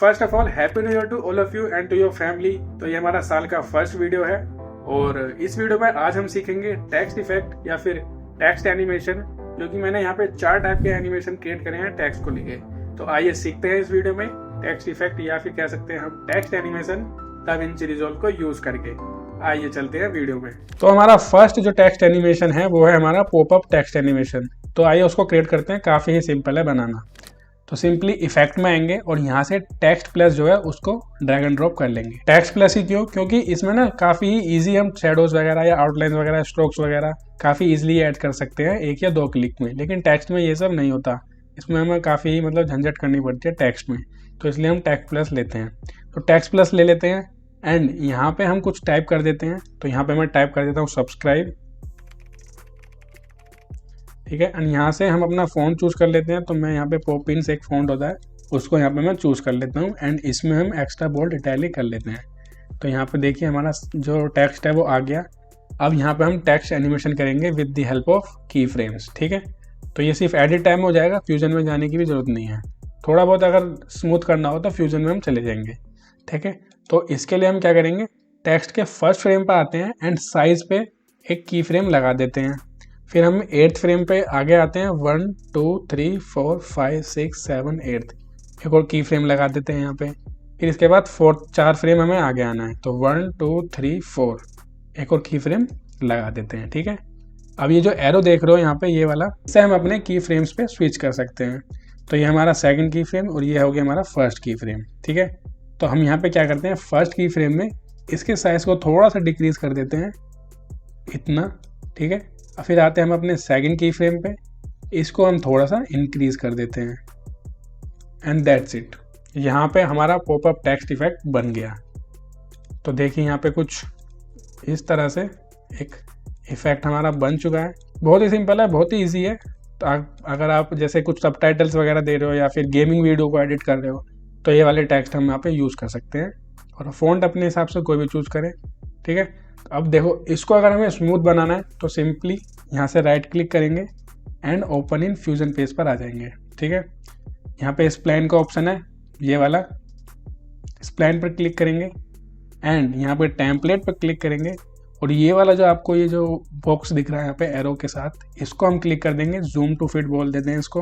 First of all happy new year to all of you and to your family. तो ये हमारा साल का फर्स्ट वीडियो है और इस वीडियो में आज हम सीखेंगे टेक्स्ट इफेक्ट या फिर टेक्स्ट एनिमेशन, जो कि मैंने यहाँ पे 4 टाइप के एनिमेशन क्रिएट करे हैं टेक्स्ट को लेके। तो आइए सीखते हैं इस वीडियो में टेक्स्ट इफेक्ट या फिर कह सकते हैं हम टेक्स्ट एनिमेशन DaVinci Resolve को यूज करके। आइए चलते हैं वीडियो में। तो हमारा फर्स्ट जो टेक्स्ट एनिमेशन है वो है हमारा पॉपअप टेक्स्ट एनिमेशन। तो आइए उसको क्रिएट करते हैं, काफी ही सिंपल है बनाना। तो सिंपली इफेक्ट में आएंगे और यहाँ से टेक्स्ट प्लस जो है उसको ड्रैग एंड ड्रॉप कर लेंगे। टेक्स्ट प्लस ही क्यों? क्योंकि इसमें ना काफी इजी हम शेडोज वगैरह या आउटलाइन वगैरह स्ट्रोक्स वगैरह काफी इजीली ऐड कर सकते हैं 1 या 2 क्लिक में। लेकिन टेक्स्ट में ये सब नहीं होता, इसमें हमें काफी झंझट करनी पड़ती है टेक्स्ट में। तो इसलिए हम टेक्स्ट प्लस लेते हैं। तो टेक्स्ट प्लस ले लेते हैं एंड यहाँ पे हम कुछ टाइप कर देते हैं। तो यहाँ पे मैं टाइप कर देता हूँ सब्सक्राइब, ठीक है। एंड यहाँ से हम अपना फ़ॉन्ट चूज कर लेते हैं। तो मैं यहाँ पे पॉपिन से एक फ़ॉन्ट होता है उसको यहाँ पे मैं चूज कर लेता हूँ एंड इसमें हम एक्स्ट्रा बोल्ड इटैलिक कर लेते हैं। तो यहाँ पे देखिए हमारा जो टेक्स्ट है वो आ गया। अब यहाँ पे हम टेक्स्ट एनिमेशन करेंगे विद द हेल्प ऑफ की फ्रेम्स, ठीक है। तो ये सिर्फ एडिट टाइम हो जाएगा, फ्यूजन में जाने की भी जरूरत नहीं है। थोड़ा बहुत अगर स्मूथ करना हो तो फ्यूजन में हम चले जाएंगे, ठीक है। तो इसके लिए हम क्या करेंगे, टेक्स्ट के फर्स्ट फ्रेम पर आते हैं एंड साइज पे एक की फ्रेम लगा देते हैं। फिर हम 8th फ्रेम पे आगे आते हैं, 1 2 3 4 5 6 7 8 एक और की फ्रेम लगा देते हैं यहाँ पे। फिर इसके बाद 4 फ्रेम हमें आगे आना है। तो 1 2 3 4 एक और की फ्रेम लगा देते हैं, ठीक है। अब ये जो एरो देख रहे हो यहाँ पे ये वाला, इससे हम अपने की फ्रेम्स पे स्विच कर सकते हैं। तो ये हमारा सेकंड की फ्रेम और ये हो गया हमारा फर्स्ट की फ्रेम, ठीक है। तो हम यहाँ पे क्या करते हैं, फर्स्ट की फ्रेम में इसके साइज को थोड़ा सा डिक्रीज कर देते हैं, इतना, ठीक है। फिर आते हैं हम अपने सेकंड की फ्रेम पे, इसको हम थोड़ा सा इंक्रीज कर देते हैं एंड दैट्स इट। यहाँ पे हमारा पॉपअप टेक्स्ट इफेक्ट बन गया। तो देखिए यहाँ पे कुछ इस तरह से एक इफेक्ट हमारा बन चुका है। बहुत ही सिंपल है, बहुत ही इजी है। तो अगर आप जैसे कुछ सबटाइटल्स वगैरह दे रहे हो या फिर गेमिंग वीडियो को एडिट कर रहे हो तो ये वाले टेक्स्ट हम यहाँ पे यूज़ कर सकते हैं। और फ़ॉन्ट अपने हिसाब से कोई भी चूज़ करें, ठीक है। अब देखो इसको अगर हमें स्मूथ बनाना है तो सिंपली यहाँ से राइट क्लिक करेंगे and open in fusion page पर आ जाएंगे, ठीक है। यहाँ पे स्प्लाइन का ऑप्शन है, ये वाला स्प्लाइन पर क्लिक करेंगे एंड यहाँ पे टेम्पलेट पर क्लिक करेंगे और ये वाला जो आपको ये जो बॉक्स दिख रहा है यहाँ पे एरो के साथ, इसको हम क्लिक कर देंगे, जूम टू फिट बोल देते हैं इसको।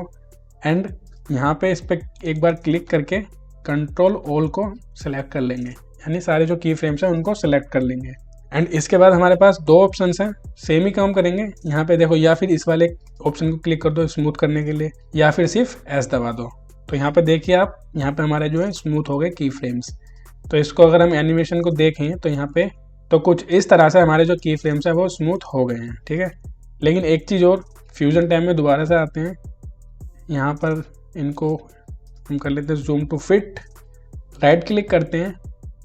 एंड यहाँ पे इस पर एक बार क्लिक करके कंट्रोल ऑल को सिलेक्ट कर लेंगे, यानी सारे जो की फ्रेम्स हैं उनको सिलेक्ट कर लेंगे। एंड इसके बाद हमारे पास 2 ऑप्शंस हैं, सेम ही काम करेंगे। यहाँ पे देखो, या फिर इस वाले ऑप्शन को क्लिक कर दो स्मूथ करने के लिए, या फिर सिर्फ एस दबा दो। तो यहाँ पे देखिए आप, यहाँ पे हमारे जो है स्मूथ हो गए की फ्रेम्स। तो इसको अगर हम एनिमेशन को देखें तो यहाँ पे तो कुछ इस तरह से हमारे जो की फ्रेम्स है वो स्मूथ हो गए हैं, ठीक है। लेकिन एक चीज़ और, फ्यूजन टाइम में दोबारा से आते हैं, यहाँ पर इनको हम कर लेते हैं zoom to fit, right click करते हैं,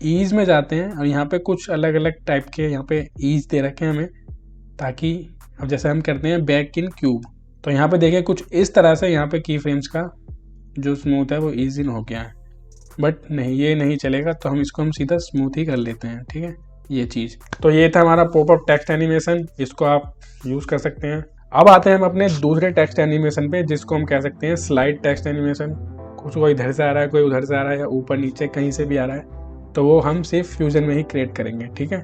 ईज में जाते हैं और यहाँ पे कुछ अलग अलग टाइप के यहाँ पे ईज दे रखे हैं हमें, ताकि अब जैसे हम करते हैं बैक इन क्यूब, तो यहाँ पे देखिए कुछ इस तरह से यहाँ पे की फ्रेम्स का जो स्मूथ है वो ईज इन हो गया है। बट नहीं, ये नहीं चलेगा, तो हम इसको हम सीधा स्मूथ ही कर लेते हैं, ठीक है, ये चीज़। तो ये था हमारा पॉपअप टेक्स्ट एनिमेशन, इसको आप यूज़ कर सकते हैं। अब आते हैं हम अपने दूसरे टेक्स्ट एनिमेशन पे, जिसको हम कह सकते हैं स्लाइड टेक्स्ट एनिमेशन। कुछ कोई इधर से आ रहा है, कोई उधर से आ रहा है, या ऊपर नीचे कहीं से भी आ रहा है, तो वो हम सिर्फ फ्यूजन में ही क्रिएट करेंगे, ठीक है।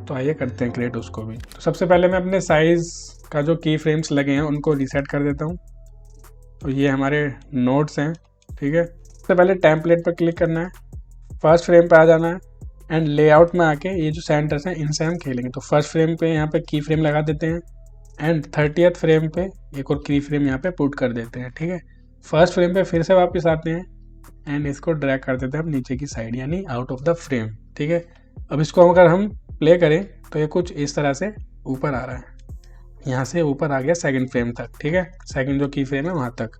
तो आइए करते हैं क्रिएट उसको भी। तो सबसे पहले मैं अपने साइज का जो की फ्रेम्स लगे हैं उनको रीसेट कर देता हूँ। तो ये हमारे नोट्स हैं, ठीक है। सबसे पहले टेम्पलेट पर क्लिक करना है, फर्स्ट फ्रेम पे आ जाना है एंड लेआउट में आके ये जो सेंटर्स हैं इनसे हम खेलेंगे। तो फर्स्ट फ्रेम पे यहाँ पे की फ्रेम लगा देते हैं एंड 30th फ्रेम पे एक और की फ्रेम यहाँ पे पुट कर देते हैं, ठीक है। फर्स्ट फ्रेम पे फिर से वापस आते हैं एंड इसको ड्रैग कर देते हैं हम नीचे की साइड, यानी आउट ऑफ द फ्रेम, ठीक है। अब इसको अगर हम प्ले करें तो ये कुछ इस तरह से ऊपर आ रहा है, यहाँ से ऊपर आ गया सेकंड फ्रेम तक, ठीक है, सेकंड जो की फ्रेम है वहाँ तक।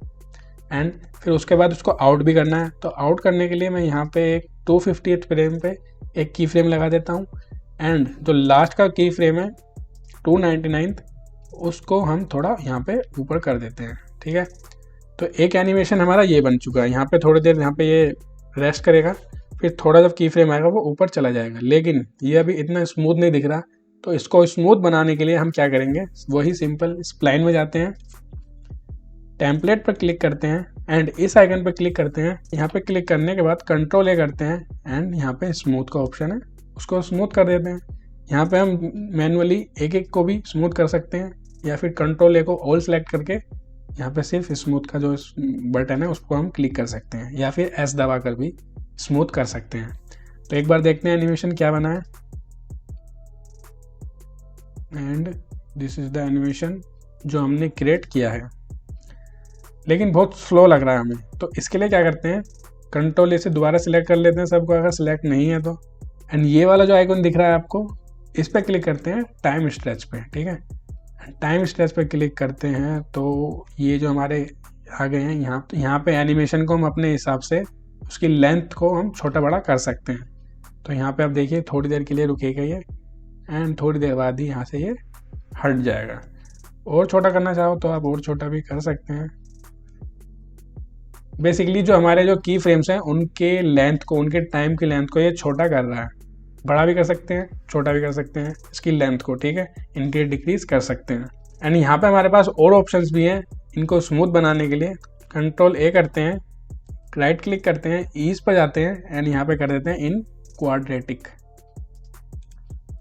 एंड फिर उसके बाद उसको आउट भी करना है। तो आउट करने के लिए मैं यहाँ पे एक 250th फ्रेम पे एक की फ्रेम लगा देता हूँ एंड जो लास्ट का की फ्रेम है 299 उसको हम थोड़ा यहाँ पे ऊपर कर देते हैं, ठीक है। तो एक एनिमेशन हमारा ये बन चुका है। यहाँ पे थोड़ी देर यहाँ पे ये रेस्ट करेगा, फिर थोड़ा जब की फ्रेम आएगा वो ऊपर चला जाएगा, लेकिन ये अभी इतना स्मूथ नहीं दिख रहा। तो इसको स्मूथ बनाने के लिए हम क्या करेंगे, वही सिंपल स्प्लाइन में जाते हैं, टेम्पलेट पर क्लिक करते हैं एंड इस आइकन पे क्लिक करते हैं। यहाँ पे क्लिक करने के बाद कंट्रोल ए करते हैं एंड यहाँ पे स्मूथ का ऑप्शन है, उसको स्मूथ कर देते हैं। यहाँ पे हम मैनुअली एक एक को भी स्मूथ कर सकते हैं या फिर कंट्रोल ए को ऑल सेलेक्ट करके यहाँ पे सिर्फ स्मूथ का जो बटन है उसको हम क्लिक कर सकते हैं या फिर एस दबा कर भी स्मूथ कर सकते हैं। तो एक बार देखते हैं एनिमेशन क्या बना है। And this is the animation जो हमने क्रिएट किया है, लेकिन बहुत स्लो लग रहा है हमें। तो इसके लिए क्या करते हैं, कंट्रोल ए से दोबारा सिलेक्ट कर लेते हैं सबको, अगर सिलेक्ट नहीं है तो। एंड ये वाला जो आइकन दिख रहा है आपको, इस पर क्लिक करते हैं टाइम स्ट्रेच पे, ठीक है। टाइम स्ट्रेच पे क्लिक करते हैं तो ये जो हमारे आ गए हैं यहाँ पे एनिमेशन को हम अपने हिसाब से उसकी लेंथ को हम छोटा बड़ा कर सकते हैं। तो यहाँ पे आप देखिए थोड़ी देर के लिए रुकेगा ये एंड थोड़ी देर बाद ही यहाँ से ये हट जाएगा। और छोटा करना चाहो तो आप और छोटा भी कर सकते हैं। बेसिकली जो हमारे जो की फ्रेम्स हैं उनके लेंथ को, उनके टाइम की लेंथ को ये छोटा कर रहा है। बड़ा भी कर सकते हैं, छोटा भी कर सकते हैं इसकी लेंथ को, ठीक है, इंक्रीज डिक्रीज कर सकते हैं। एंड यहाँ पे हमारे पास और ऑप्शंस भी हैं इनको स्मूथ बनाने के लिए। कंट्रोल ए करते हैं, राइट क्लिक करते हैं, ईज पर जाते हैं एंड यहाँ पे कर देते हैं इन क्वाड्रेटिक,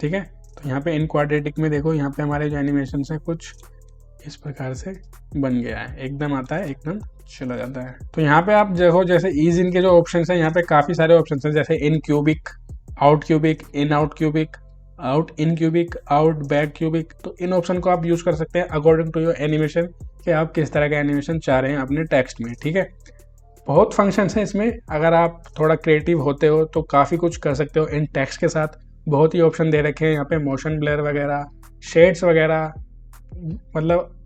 ठीक है। तो यहाँ पे इन क्वाड्रेटिक में देखो यहाँ पे हमारे जो एनिमेशन है कुछ इस प्रकार से बन गया है, एकदम आता है, एकदम चला जाता है। तो यहाँ पे आप देखो जैसे ईज इन के जो ऑप्शन हैं यहाँ पे काफ़ी सारे ऑप्शन हैं, जैसे in cubic, out cubic, in out cubic, out in cubic, out back cubic. तो इन ऑप्शन को आप यूज़ कर सकते हैं अकॉर्डिंग टू योर एनिमेशन कि आप किस तरह का एनिमेशन चाह रहे हैं अपने टेक्स्ट में, ठीक है। बहुत फंक्शंस हैं इसमें, अगर आप थोड़ा क्रिएटिव होते हो तो काफ़ी कुछ कर सकते हो इन टेक्स्ट के साथ। बहुत ही ऑप्शन दे रखे हैं यहाँ पे, मोशन ब्लर वगैरह, शेड्स वगैरह, मतलब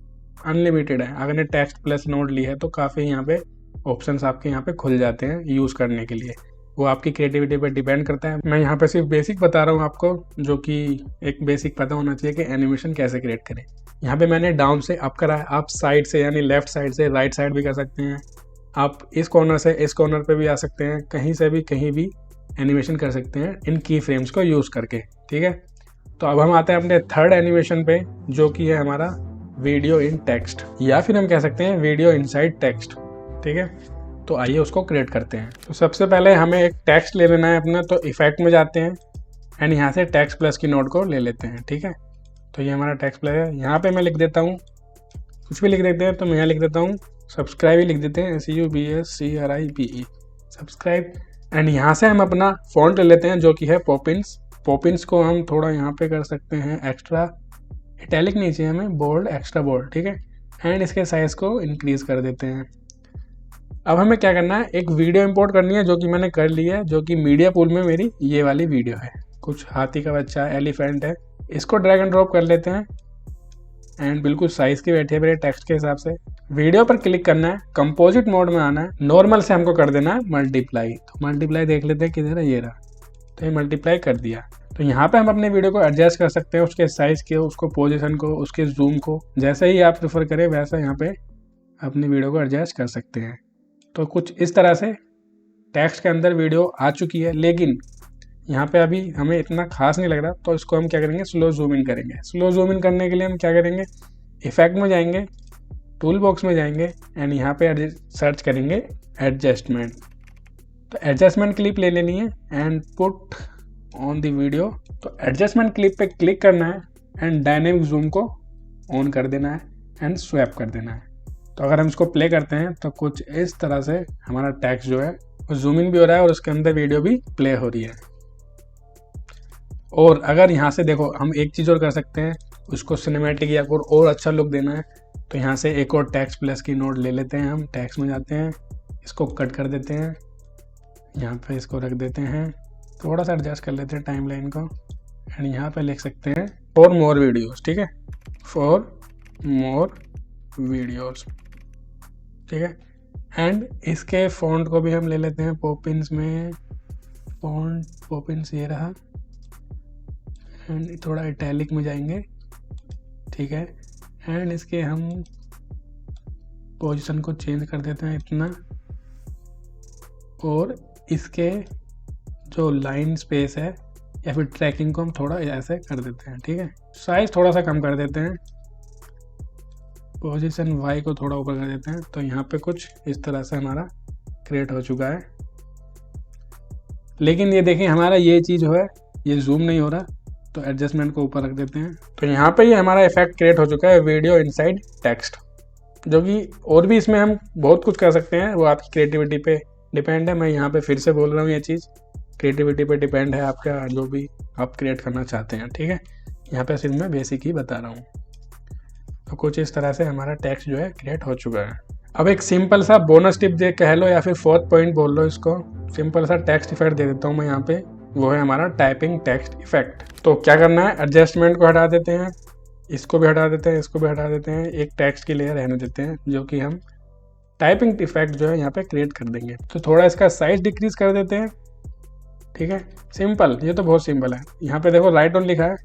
अनलिमिटेड है। अगर ने टेक्स्ट प्लस नोड ली है तो काफ़ी यहाँ पे ऑप्शंस आपके यहाँ पे खुल जाते हैं यूज़ करने के लिए। वो आपकी क्रिएटिविटी पर डिपेंड करता है। मैं यहाँ पे सिर्फ बेसिक बता रहा हूँ आपको, जो कि एक बेसिक पता होना चाहिए कि एनिमेशन कैसे क्रिएट करें। यहाँ पे मैंने डाउन से अप करा है, आप साइड से यानी लेफ्ट साइड से राइट साइड भी कर सकते हैं। आप इस कॉर्नर से इस कॉर्नर पे भी आ सकते हैं, कहीं से भी कहीं भी एनिमेशन कर सकते हैं इन की फ्रेम्स को यूज़ करके, ठीक है। तो अब हम आते हैं अपने थर्ड एनिमेशन पे, जो कि है हमारा वीडियो इन टेक्स्ट, या फिर हम कह सकते हैं वीडियो इनसाइड टेक्स्ट, ठीक है। तो आइए उसको क्रिएट करते हैं। तो सबसे पहले हमें एक टेक्स्ट ले लेना है अपना, तो इफेक्ट में जाते हैं एंड यहाँ से टेक्स्ट प्लस की नोड को ले लेते हैं, ठीक है। तो ये हमारा टेक्स्ट प्लस है। यहाँ पे मैं लिख देता हूँ, कुछ भी लिख देते हैं, तो मैं यहाँ लिख देता हूँ सब्सक्राइब ही लिख देते हैं, SUBSCRIBE, सब्सक्राइब। एंड यहाँ से हम अपना फॉन्ट ले लेते हैं जो कि है पॉपिंस। पॉपिंस को हम थोड़ा यहाँ पे कर सकते हैं एक्स्ट्रा, इटैलिक नहीं चाहिए हमें, बोल्ड, एक्स्ट्रा बोल्ड, ठीक है। एंड इसके साइज़ को इंक्रीज कर देते हैं। अब हमें क्या करना है, एक वीडियो इंपोर्ट करनी है जो कि मैंने कर ली है, जो कि मीडिया पूल में मेरी ये वाली वीडियो है। कुछ हाथी का बच्चा, एलिफेंट है, इसको ड्रैग एंड ड्रॉप कर लेते हैं एंड बिल्कुल साइज़ की बैठी है मेरे टेक्स्ट के हिसाब से। वीडियो पर क्लिक करना है, कंपोजिट मोड में आना है, नॉर्मल से हमको कर देना है मल्टीप्लाई। तो मल्टीप्लाई देख लेते हैं किधर है, ये रहा। तो ये मल्टीप्लाई कर दिया। तो यहाँ पे हम अपने वीडियो को एडजस्ट कर सकते हैं, उसके साइज़ के, उसको पोजीशन को, उसके जूम को, जैसे ही आप प्रेफर करें वैसा यहाँ पे अपनी वीडियो को एडजस्ट कर सकते हैं। तो कुछ इस तरह से टेक्स्ट के अंदर वीडियो आ चुकी है, लेकिन यहाँ पे अभी हमें इतना खास नहीं लग रहा। तो इसको हम क्या करेंगे, स्लो जूम इन करेंगे। स्लो जूम इन करने के लिए हम क्या करेंगे, इफेक्ट में जाएंगे, टूल बॉक्स में जाएंगे एंड यहाँ पे सर्च करेंगे एडजस्टमेंट। तो एडजस्टमेंट क्लिप ले लेनी है and put on the video. तो एडजस्टमेंट क्लिप पे क्लिक करना है एंड डायनेमिक जूम को ऑन कर देना है एंड स्वैप कर देना है। तो अगर हम इसको प्ले करते हैं तो कुछ इस तरह से हमारा टेक्स्ट जो है वो जूम इन भी हो रहा है और उसके अंदर वीडियो भी प्ले हो रही है। और अगर यहाँ से देखो हम एक चीज़ और कर सकते हैं, उसको सिनेमैटिक या और अच्छा लुक देना है, तो यहाँ से एक और टेक्स्ट प्लस की नोड ले लेते हैं। हम टेक्स्ट में जाते हैं, इसको कट कर देते हैं, यहाँ पे इसको रख देते हैं, थोड़ा सा एडजस्ट कर लेते हैं टाइमलाइन को एंड यहाँ पे लिख सकते हैं फॉर मोर वीडियोस, ठीक है, फॉर मोर वीडियोस, ठीक है। एंड इसके फॉन्ट को भी हम ले लेते हैं पॉपिंस में, फॉन्ट पॉपिंस ये रहा एंड थोड़ा इटैलिक में जाएंगे, ठीक है। एंड इसके हम पोजीशन को चेंज कर देते हैं इतना, और इसके जो लाइन स्पेस है या फिर ट्रैकिंग को हम थोड़ा ऐसे कर देते हैं, ठीक है। साइज थोड़ा सा कम कर देते हैं पोजीशन वाई को थोड़ा ऊपर कर देते हैं, तो यहाँ पे कुछ इस तरह से हमारा क्रिएट हो चुका है। लेकिन ये देखें हमारा ये चीज़ जो है ये जूम नहीं हो रहा, तो एडजस्टमेंट को ऊपर रख देते हैं। तो यहाँ पे ये हमारा इफेक्ट क्रिएट हो चुका है, वीडियो इनसाइड टेक्स्ट, जो कि और भी इसमें हम बहुत कुछ कर सकते हैं, वो आपकी क्रिएटिविटी पे डिपेंड है। मैं यहाँ पे फिर से बोल रहा हूँ, ये चीज़ क्रिएटिविटी पे डिपेंड है आपका, जो भी आप क्रिएट करना चाहते हैं, ठीक है। यहाँ पे सिर्फ मैं बेसिक ही बता रहा हूँ। तो कुछ इस तरह से हमारा टेक्स्ट जो है क्रिएट हो चुका है। अब एक सिंपल सा बोनस टिप दे कह लो या फिर 4th पॉइंट बोल लो इसको, सिंपल सा टेक्स्ट इफेक्ट दे देता हूँ मैं यहाँ पे, वो है हमारा टाइपिंग टेक्स्ट इफेक्ट। तो क्या करना है, एडजस्टमेंट को हटा देते हैं, इसको भी हटा देते हैं, इसको भी हटा देते हैं, एक टेक्स्ट की लेयर रहने देते हैं, जो कि हम टाइपिंग इफेक्ट जो है यहाँ पे क्रिएट कर देंगे। तो थोड़ा इसका साइज डिक्रीज कर देते हैं, ठीक है। सिंपल, ये तो बहुत सिंपल है। यहाँ पे देखो राइट ऑन लिखा है,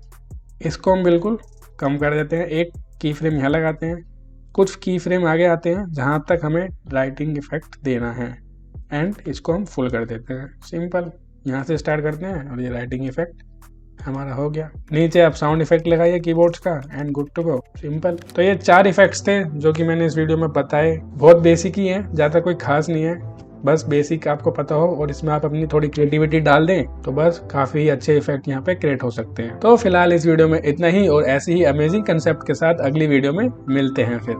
इसको हम बिल्कुल कम कर देते हैं, एक की फ्रेम यहाँ लगाते हैं, कुछ की फ्रेम आगे आते हैं जहाँ तक हमें राइटिंग इफेक्ट देना है, एंड इसको हम फुल कर देते हैं। सिंपल, यहाँ से स्टार्ट करते हैं और ये राइटिंग इफेक्ट हमारा हो गया। नीचे आप साउंड इफेक्ट लगाइए कीबोर्ड्स का and good to go, simple. तो ये 4 इफेक्ट्स थे जो कि मैंने इस वीडियो में बताए, बहुत बेसिक ही हैं, ज़्यादा कोई खास नहीं है, बस बेसिक आपको पता हो और इसमें आप अपनी थोड़ी क्रिएटिविटी डाल दें तो बस काफ़ी अच्छे इफेक्ट यहाँ पे क्रिएट हो सकते हैं। तो फिलहाल इस वीडियो में इतना ही, और ऐसे ही अमेजिंग कंसेप्ट के साथ अगली वीडियो में मिलते हैं फिर।